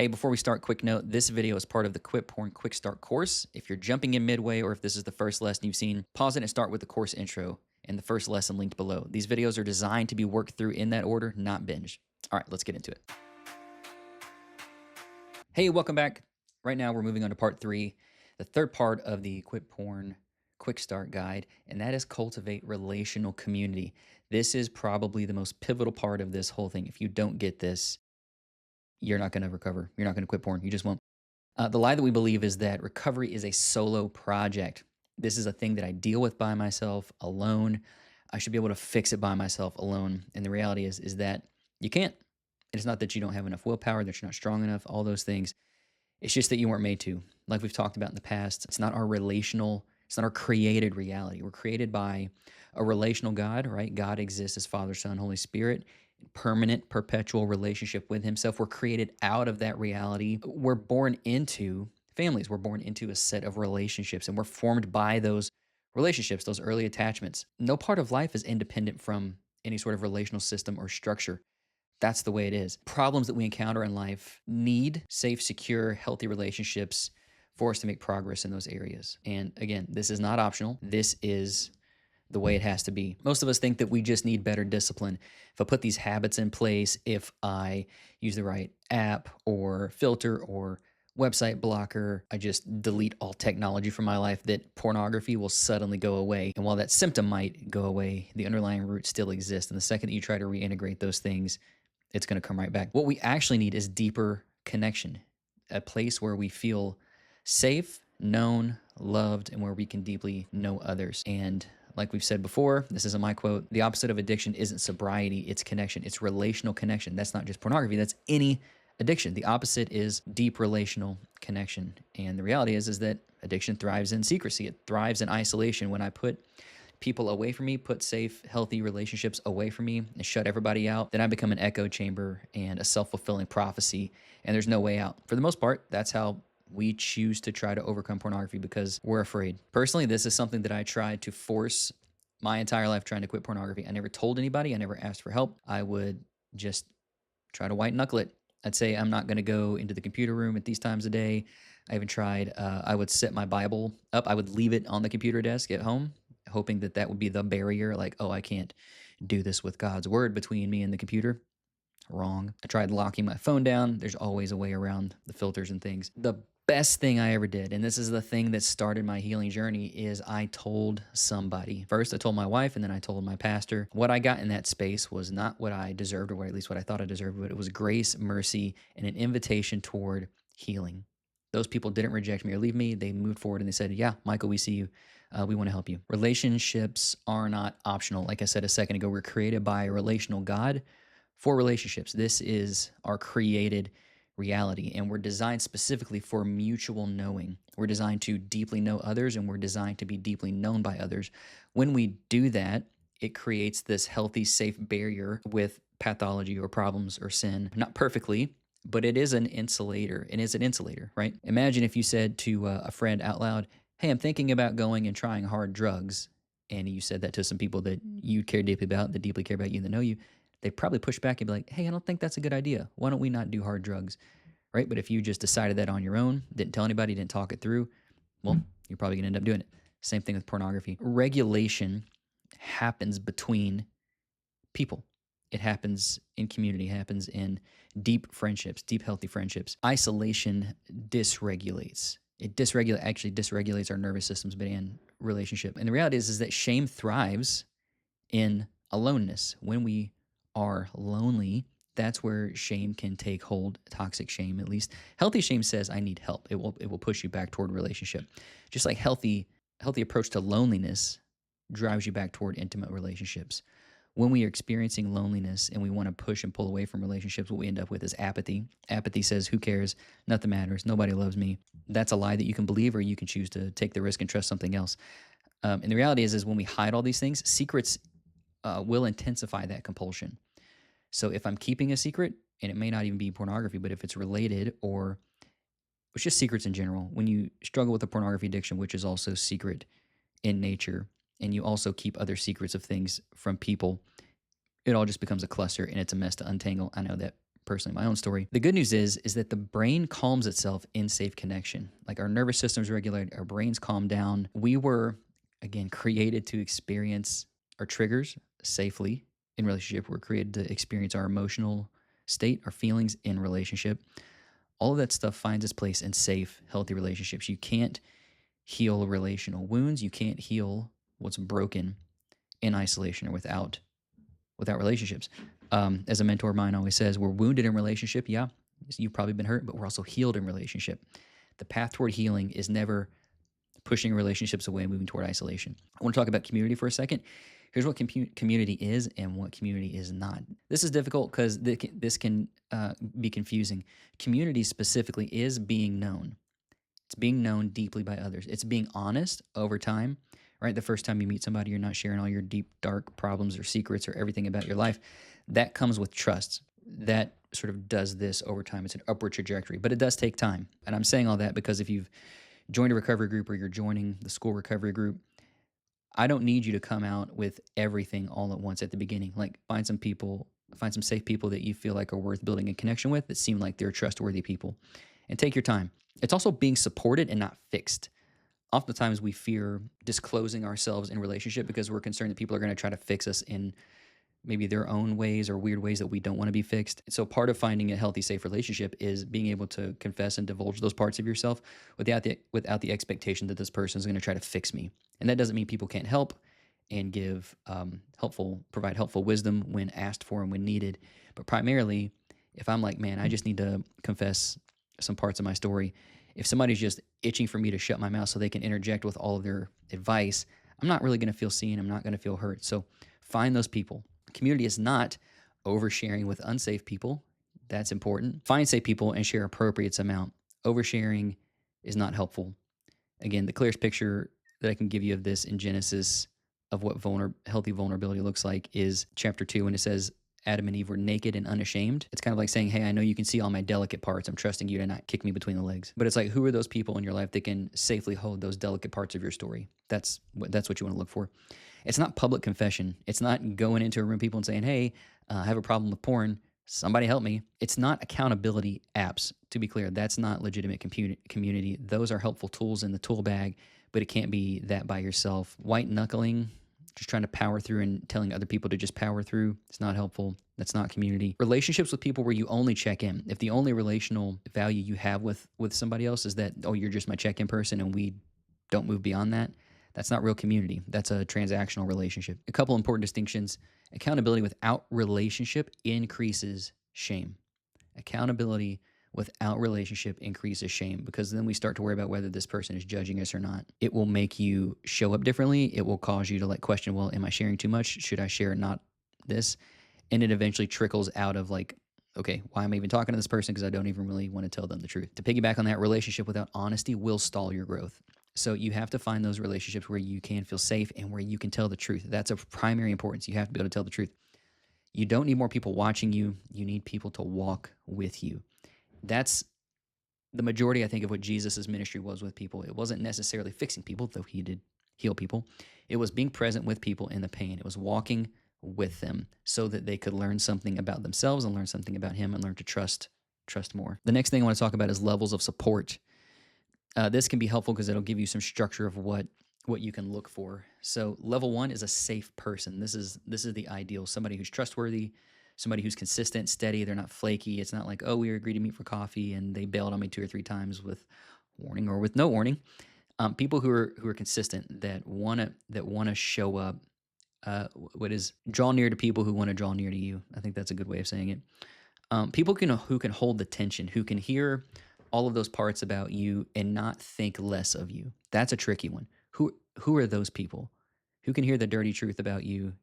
Hey, before we start, quick note, this video is part of the Quit Porn Quick Start course. If you're jumping in midway or if this is the first lesson you've seen, pause it and start with the course intro and the first lesson linked below. These videos are designed to be worked through in that order, not binge. All right, let's get into it. Hey, welcome back. Right now we're moving on to part 3, the third part of the Quit Porn Quick Start guide, and that is cultivate relational community. This is probably the most pivotal part of this whole thing. If you don't get this, you're not going to recover. You're not going to quit porn. You just won't. The lie that we believe is that recovery is a solo project. This is a thing that I deal with by myself, alone. I should be able to fix it by myself, alone. And the reality is that you can't. It's not that you don't have enough willpower, that you're not strong enough, all those things. It's just that you weren't made to. Like we've talked about in the past, it's not our created reality. We're created by a relational God, right? God exists as Father, Son, Holy Spirit, permanent, perpetual relationship with himself. We're created out of that reality. We're born into families. We're born into a set of relationships, and we're formed by those relationships, those early attachments. No part of life is independent from any sort of relational system or structure. That's the way it is. Problems that we encounter in life need safe, secure, healthy relationships for us to make progress in those areas. And again, this is not optional. This is the way it has to be. Most of us think that we just need better discipline. If I put these habits in place, if I use the right app or filter or website blocker, I just delete all technology from my life, that pornography will suddenly go away. And while that symptom might go away, the underlying root still exists. And the second that you try to reintegrate those things, it's going to come right back. What we actually need is deeper connection, a place where we feel safe, known, loved, and where we can deeply know others. And like we've said before, this isn't my quote, the opposite of addiction isn't sobriety, it's connection. It's relational connection. That's not just pornography, that's any addiction. The opposite is deep relational connection. And the reality is that addiction thrives in secrecy. It thrives in isolation. When I put people away from me, put safe, healthy relationships away from me, and shut everybody out, then I become an echo chamber and a self-fulfilling prophecy, and there's no way out. For the most part, that's how we choose to try to overcome pornography, because we're afraid. Personally, this is something that I tried to force my entire life, trying to quit pornography. I never told anybody. I never asked for help. I would just try to white-knuckle it. I'd say I'm not going to go into the computer room at these times a day. I even tried, I would set my Bible up. I would leave it on the computer desk at home, hoping that that would be the barrier. Like, oh, I can't do this with God's word between me and the computer. Wrong. I tried locking my phone down. There's always a way around the filters and things. The best thing I ever did, and this is the thing that started my healing journey, is I told somebody. First, I told my wife, and then I told my pastor. What I got in that space was not what I deserved, or at least what I thought I deserved, but it was grace, mercy, and an invitation toward healing. Those people didn't reject me or leave me. They moved forward and they said, yeah, Michael, we see you. We want to help you. Relationships are not optional. Like I said a second ago, we're created by a relational God for relationships. This is our created reality, and we're designed specifically for mutual knowing. We're designed to deeply know others, and we're designed to be deeply known by others. When we do that, it creates this healthy, safe barrier with pathology or problems or sin. Not perfectly, but it is an insulator. It is an insulator, right? Imagine if you said to a friend out loud, hey, I'm thinking about going and trying hard drugs. And you said that to some people that you care deeply about, that deeply care about you, that know you. They probably push back and be like, hey, I don't think that's a good idea. Why don't we not do hard drugs, right? But if you just decided that on your own, didn't tell anybody, didn't talk it through, well, you're probably going to end up doing it. Same thing with pornography. Regulation happens between people. It happens in community, happens in deep friendships, deep, healthy friendships. Isolation dysregulates. It dysregulates our nervous systems, but in relationship. And the reality is that shame thrives in aloneness. When we are lonely, that's where shame can take hold. Toxic shame, at least. Healthy shame says, I need help. It will push you back toward relationship. Just like healthy approach to loneliness drives you back toward intimate relationships. When we are experiencing loneliness and we want to push and pull away from relationships, what we end up with is apathy. Apathy says, who cares? Nothing matters. Nobody loves me. That's a lie that you can believe, or you can choose to take the risk and trust something else. And the reality is when we hide all these things, secrets will intensify that compulsion. So if I'm keeping a secret, and it may not even be pornography, but if it's related, or it's just secrets in general, when you struggle with a pornography addiction, which is also secret in nature, and you also keep other secrets of things from people, it all just becomes a cluster, and it's a mess to untangle. I know that personally, my own story. The good news is that the brain calms itself in safe connection. Like our nervous system's regulated, our brains calm down. We were, again, created to experience our triggers safely in relationship. We're created to experience our emotional state, our feelings in relationship. All of that stuff finds its place in safe, healthy relationships. You can't heal relational wounds. You can't heal what's broken in isolation or without relationships. As a mentor of mine always says, we're wounded in relationship. Yeah, you've probably been hurt, but we're also healed in relationship. The path toward healing is never pushing relationships away and moving toward isolation. I want to talk about community for a second. Here's what community is and what community is not. This is difficult because this can be confusing. Community specifically is being known. It's being known deeply by others. It's being honest over time, right? The first time you meet somebody, you're not sharing all your deep, dark problems or secrets or everything about your life. That comes with trust. That sort of does this over time. It's an upward trajectory, but it does take time. And I'm saying all that because if you've joined a recovery group or you're joining the school recovery group, I don't need you to come out with everything all at once at the beginning. Like find some safe people that you feel like are worth building a connection with that seem like they're trustworthy people, and take your time. It's also being supported and not fixed. Oftentimes we fear disclosing ourselves in relationship because we're concerned that people are going to try to fix us in maybe their own ways or weird ways that we don't want to be fixed. So part of finding a healthy, safe relationship is being able to confess and divulge those parts of yourself without the expectation that this person is going to try to fix me. And that doesn't mean people can't help and provide helpful wisdom when asked for and when needed. But primarily, if I'm like, man, I just need to confess some parts of my story. If somebody's just itching for me to shut my mouth so they can interject with all of their advice, I'm not really going to feel seen. I'm not going to feel heard. So find those people. Community is not oversharing with unsafe people. That's important. Find safe people and share appropriate amount. Oversharing is not helpful. Again, the clearest picture that I can give you of this in Genesis of what healthy vulnerability looks like is chapter 2 when it says Adam and Eve were naked and unashamed. It's kind of like saying, hey, I know you can see all my delicate parts. I'm trusting you to not kick me between the legs. But it's like, who are those people in your life that can safely hold those delicate parts of your story? That's what you want to look for. It's not public confession. It's not going into a room people and saying, hey, I have a problem with porn. Somebody help me. It's not accountability apps. To be clear, that's not legitimate community. Those are helpful tools in the tool bag, but it can't be that by yourself. White-knuckling, just trying to power through and telling other people to just power through, it's not helpful. That's not community. Relationships with people where you only check in. If the only relational value you have with somebody else is that, oh, you're just my check-in person and we don't move beyond that, that's not real community. That's a transactional relationship. A couple important distinctions. Accountability without relationship increases shame. Accountability without relationship increases shame because then we start to worry about whether this person is judging us or not. It will make you show up differently. It will cause you to question, well, am I sharing too much? Should I share not this? And it eventually trickles out of okay, why am I even talking to this person? Because I don't even really want to tell them the truth. To piggyback on that, relationship without honesty will stall your growth. So you have to find those relationships where you can feel safe and where you can tell the truth. That's of primary importance. You have to be able to tell the truth. You don't need more people watching you. You need people to walk with you. That's the majority, I think, of what Jesus' ministry was with people. It wasn't necessarily fixing people, though he did heal people. It was being present with people in the pain. It was walking with them so that they could learn something about themselves and learn something about him and learn to trust more. The next thing I want to talk about is levels of support. This can be helpful because it'll give you some structure of what you can look for. So level 1 is a safe person. This is the ideal. Somebody who's trustworthy, somebody who's consistent, steady. They're not flaky. It's not like, oh, we agreed to meet for coffee and they bailed on me 2 or 3 times with warning or with no warning. People who are consistent that wanna show up. What is draw near to people who want to draw near to you. I think that's a good way of saying it. People who can hold the tension, who can hear all of those parts about you and not think less of you. That's a tricky one. Who are those people who can hear the dirty truth about you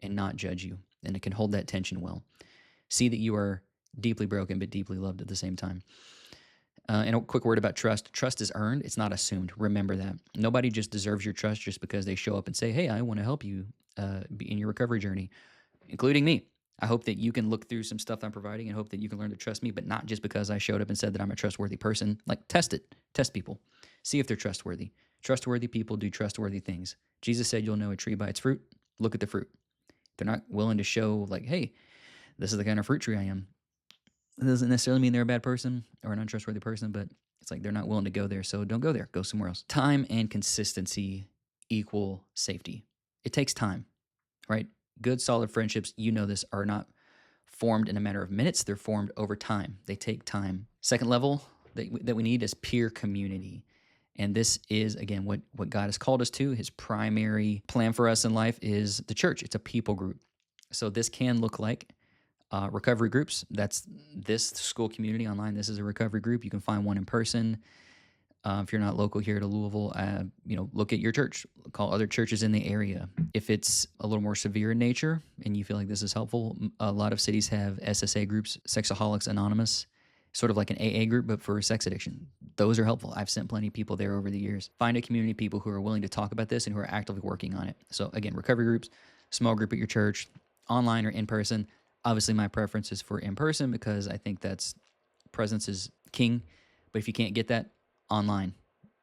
and not judge you, and it can hold that tension well? See that you are deeply broken but deeply loved at the same time. And a quick word about trust. Trust is earned. It's not assumed. Remember that. Nobody just deserves your trust just because they show up and say, hey, I want to help you be in your recovery journey, including me. I hope that you can look through some stuff I'm providing and hope that you can learn to trust me, but not just because I showed up and said that I'm a trustworthy person. Test it. Test people. See if they're trustworthy. Trustworthy people do trustworthy things. Jesus said you'll know a tree by its fruit. Look at the fruit. They're not willing to show hey, this is the kind of fruit tree I am. It doesn't necessarily mean they're a bad person or an untrustworthy person, but it's like they're not willing to go there. So don't go there. Go somewhere else. Time and consistency equal safety. It takes time, right? Good, solid friendships, you know this, are not formed in a matter of minutes. They're formed over time. They take time. Second level that we need is peer community. And this is, again, what God has called us to. His primary plan for us in life is the church. It's a people group. So this can look like recovery groups. That's this school community online. This is a recovery group. You can find one in person. If you're not local here to Louisville, look at your church. Call other churches in the area. If it's a little more severe in nature and you feel like this is helpful, a lot of cities have SSA groups, Sexaholics Anonymous, sort of like an AA group, but for sex addiction. Those are helpful. I've sent plenty of people there over the years. Find a community of people who are willing to talk about this and who are actively working on it. So again, recovery groups, small group at your church, online or in person. Obviously, my preference is for in person because I think that's presence is king. But if you can't get that, online,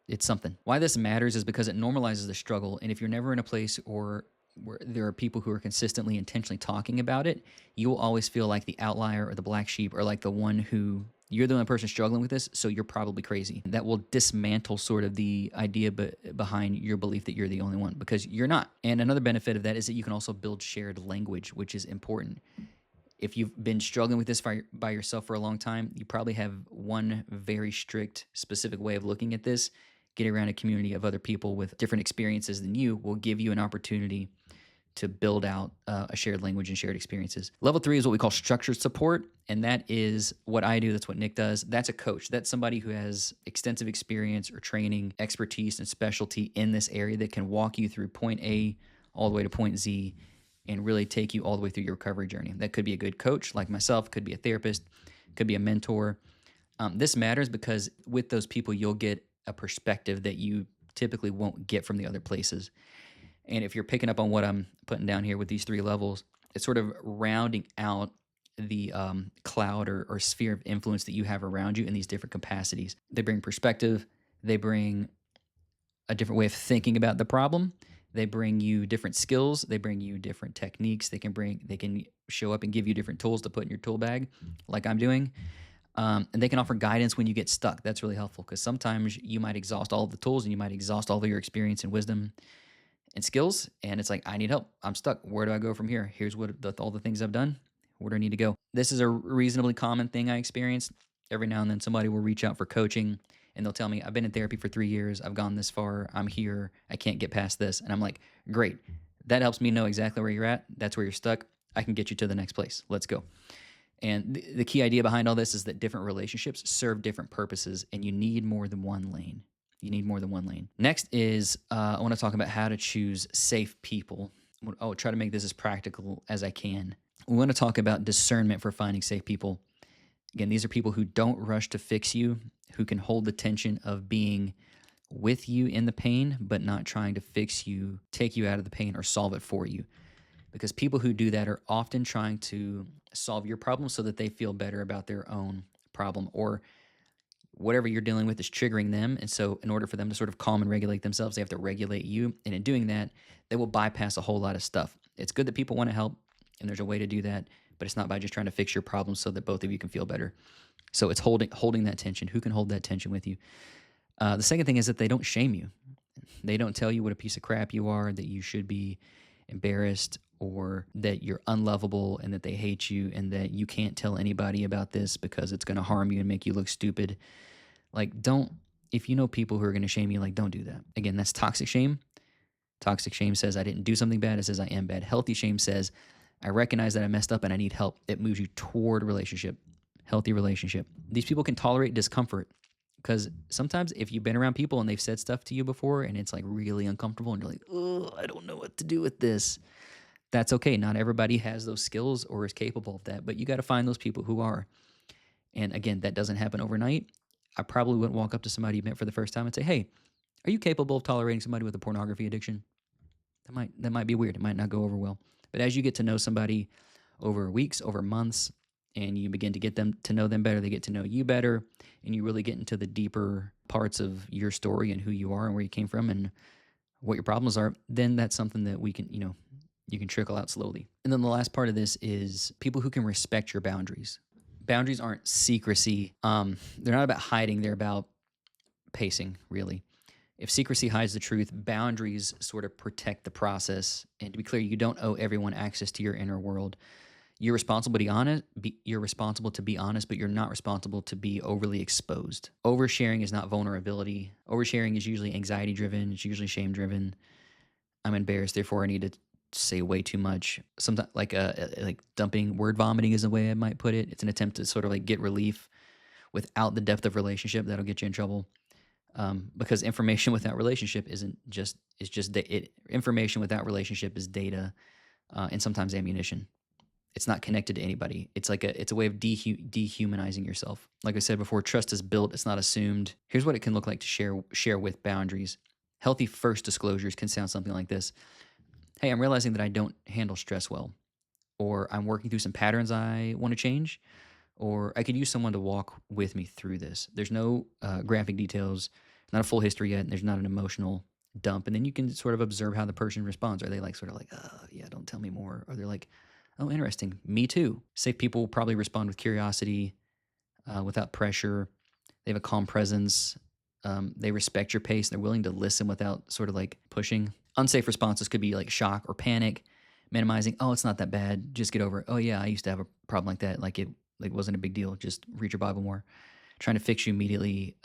it's something. Why this matters is because it normalizes the struggle. And if you're never in a place or where there are people who are consistently intentionally talking about it, you will always feel like the outlier or the black sheep, or like the one who you're the only person struggling with this, so you're probably crazy. That will dismantle sort of the idea behind your belief that you're the only one, because you're not. And another benefit of that is that you can also build shared language, which is important. If you've been struggling with this by yourself for a long time, you probably have one very strict, specific way of looking at this. Getting around a community of other people with different experiences than you will give you an opportunity to build out a shared language and shared experiences. Level 3 is what we call structured support, and that is what I do. That's what Nick does. That's a coach. That's somebody who has extensive experience or training, expertise, and specialty in this area that can walk you through point A all the way to point Z and really take you all the way through your recovery journey. That could be a good coach like myself, could be a therapist, could be a mentor. This matters because with those people, you'll get a perspective that you typically won't get from the other places. And if you're picking up on what I'm putting down here with these 3 levels, it's sort of rounding out the cloud or sphere of influence that you have around you in these different capacities. They bring perspective. They bring a different way of thinking about the problem. They bring you different skills. They bring you different techniques. They can show up and give you different tools to put in your tool bag, like I'm doing. And they can offer guidance when you get stuck. That's really helpful because sometimes you might exhaust all of the tools and you might exhaust all of your experience and wisdom and skills. And it's like, I need help. I'm stuck. Where do I go from here? Here's all the things I've done. Where do I need to go? This is a reasonably common thing I experienced. Every now and then somebody will reach out for coaching and they'll tell me, I've been in therapy for 3 years. I've gone this far. I'm here. I can't get past this. And I'm like, great. That helps me know exactly where you're at. That's where you're stuck. I can get you to the next place. Let's go. And the key idea behind all this is that different relationships serve different purposes, and you need more than one lane. You need more than one lane. Next is I want to talk about how to choose safe people. I'll try to make this as practical as I can. We want to talk about discernment for finding safe people. Again, these are people who don't rush to fix you, who can hold the tension of being with you in the pain, but not trying to fix you, take you out of the pain, or solve it for you. Because people who do that are often trying to solve your problem so that they feel better about their own problem, or whatever you're dealing with is triggering them. And so in order for them to sort of calm and regulate themselves, they have to regulate you. And in doing that, they will bypass a whole lot of stuff. It's good that people want to help, and there's a way to do that, but it's not by just trying to fix your problems so that both of you can feel better. So it's holding that tension. Who can hold that tension with you? The second thing is that they don't shame you. They don't tell you what a piece of crap you are, that you should be embarrassed, or that you're unlovable and that they hate you and that you can't tell anybody about this because it's going to harm you and make you look stupid. Like, if you know people who are going to shame you, like, don't do that. Again, that's toxic shame. Toxic shame says I didn't do something bad. It says I am bad. Healthy shame says I recognize that I messed up and I need help. It moves you toward relationship, healthy relationship. These people can tolerate discomfort, because sometimes if you've been around people and they've said stuff to you before and it's like really uncomfortable and you're like, oh, I don't know what to do with this. That's okay. Not everybody has those skills or is capable of that, but you got to find those people who are. And again, that doesn't happen overnight. I probably wouldn't walk up to somebody you met for the first time and say, hey, are you capable of tolerating somebody with a pornography addiction? That might be weird. It might not go over well. But as you get to know somebody over weeks, over months, and you begin to get them to know them better, they get to know you better, and you really get into the deeper parts of your story and who you are and where you came from and what your problems are, then that's something that we can, you can trickle out slowly. And then the last part of this is people who can respect your boundaries. Boundaries aren't secrecy. They're not about hiding. They're about pacing, really. If secrecy hides the truth, boundaries sort of protect the process. And to be clear, you don't owe everyone access to your inner world. You're responsible to be honest. You're responsible to be honest, but you're not responsible to be overly exposed. Oversharing is not vulnerability. Oversharing is usually anxiety driven. It's usually shame driven. I'm embarrassed, therefore I need to say way too much. Sometimes like dumping, word vomiting is a way I might put it. It's an attempt to sort of like get relief without the depth of relationship that'll get you in trouble. Because information without relationship isn't just it's just information without relationship is data, and sometimes ammunition. It's not connected to anybody. It's a way of dehumanizing yourself. Like I said before, trust is built. It's not assumed. Here's what it can look like to share with boundaries. Healthy first disclosures can sound something like this: Hey, I'm realizing that I don't handle stress well, or I'm working through some patterns I want to change, or I could use someone to walk with me through this. There's no graphic details, not a full history yet, and there's not an emotional dump. And then you can sort of observe how the person responds. Are they like sort of like, yeah, don't tell me more? Or they're like, oh, interesting, me too. Safe people will probably respond with curiosity, without pressure. They have a calm presence. They respect your pace. They're willing to listen without sort of like pushing. Unsafe responses could be like shock or panic, minimizing. Oh, it's not that bad. Just get over it. Oh yeah, I used to have a problem like that. Like it wasn't a big deal. Just read your Bible more. Trying to fix you immediately.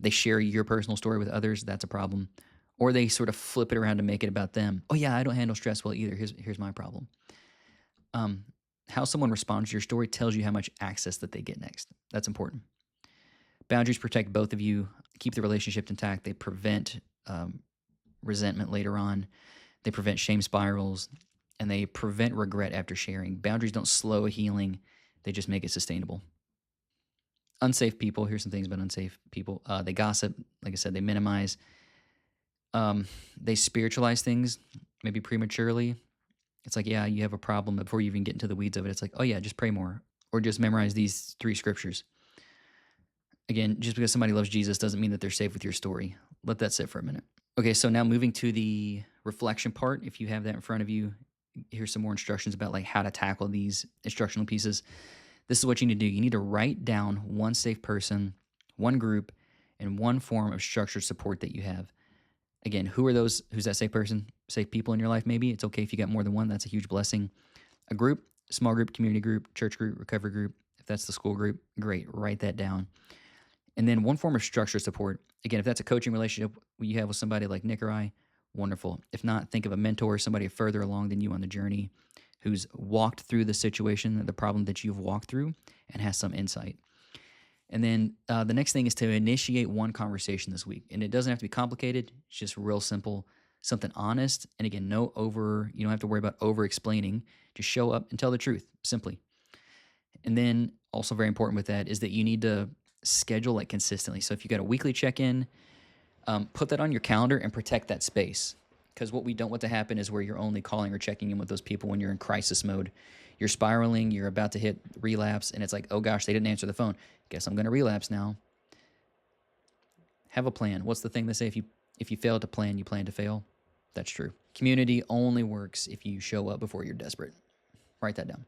They share your personal story with others. That's a problem. Or they sort of flip it around to make it about them. Oh yeah, I don't handle stress well either. Here's my problem. How someone responds to your story tells you how much access that they get next. That's important. Boundaries protect both of you, keep the relationship intact. They prevent resentment later on. They prevent shame spirals, and they prevent regret after sharing. Boundaries don't slow a healing, they just make it sustainable. Unsafe people, here's some things about unsafe people. They gossip, like I said, they minimize. They spiritualize things, maybe prematurely. It's like, yeah, you have a problem. Before you even get into the weeds of it, it's like, oh yeah, just pray more, or just memorize these 3 scriptures. Again, just because somebody loves Jesus doesn't mean that they're safe with your story. Let that sit for a minute. Okay, so now moving to the reflection part. If you have that in front of you, here's some more instructions about like how to tackle these instructional pieces. This is what you need to do. You need to write down one safe person, one group, and one form of structured support that you have. Again, who are those? Who's that safe person? Safe people in your life, maybe. It's okay if you got more than one. That's a huge blessing. A group, small group, community group, church group, recovery group. If that's the school group, great. Write that down. And then one form of structured support. Again, if that's a coaching relationship you have with somebody like Nick or I, wonderful. If not, think of a mentor, somebody further along than you on the journey who's walked through the situation, the problem that you've walked through, and has some insight. And then the next thing is to initiate one conversation this week. And it doesn't have to be complicated. It's just real simple, something honest. And again, you don't have to worry about over explaining. Just show up and tell the truth, simply. And then also very important with that is that you need to schedule it consistently. So if you got a weekly check-in, put that on your calendar and protect that space. Because what we don't want to happen is where you're only calling or checking in with those people when you're in crisis mode. You're spiraling, you're about to hit relapse, and it's like, oh gosh, they didn't answer the phone. Guess I'm going to relapse now. Have a plan. What's the thing they say? If you fail to plan, you plan to fail. That's true. Community only works if you show up before you're desperate. Write that down.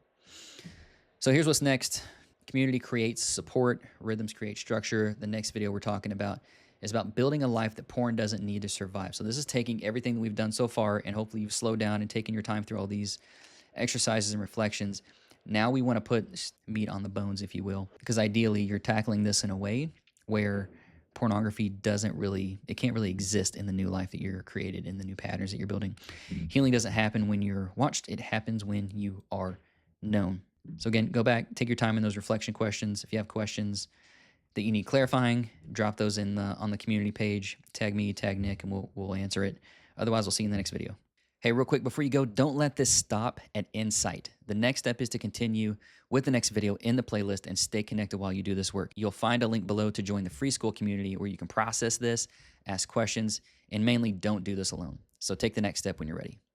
So here's what's next. Community creates support. Rhythms create structure. The next video we're talking about is about building a life that porn doesn't need to survive. So this is taking everything that we've done so far, and hopefully you've slowed down and taken your time through all these exercises and reflections. Now we want to put meat on the bones, if you will, because ideally you're tackling this in a way where pornography can't really exist in the new life that you're created, in the new patterns that you're building. Healing doesn't happen when you're watched. It happens when you are known. So again, go back, take your time in those reflection questions. If you have questions that you need clarifying, drop those on the community page. Tag me, tag Nick, and we'll answer it. Otherwise, we'll see you in the next video. Hey, real quick, before you go, don't let this stop at insight. The next step is to continue with the next video in the playlist and stay connected while you do this work. You'll find a link below to join the free school community where you can process this, ask questions, and mainly don't do this alone. So take the next step when you're ready.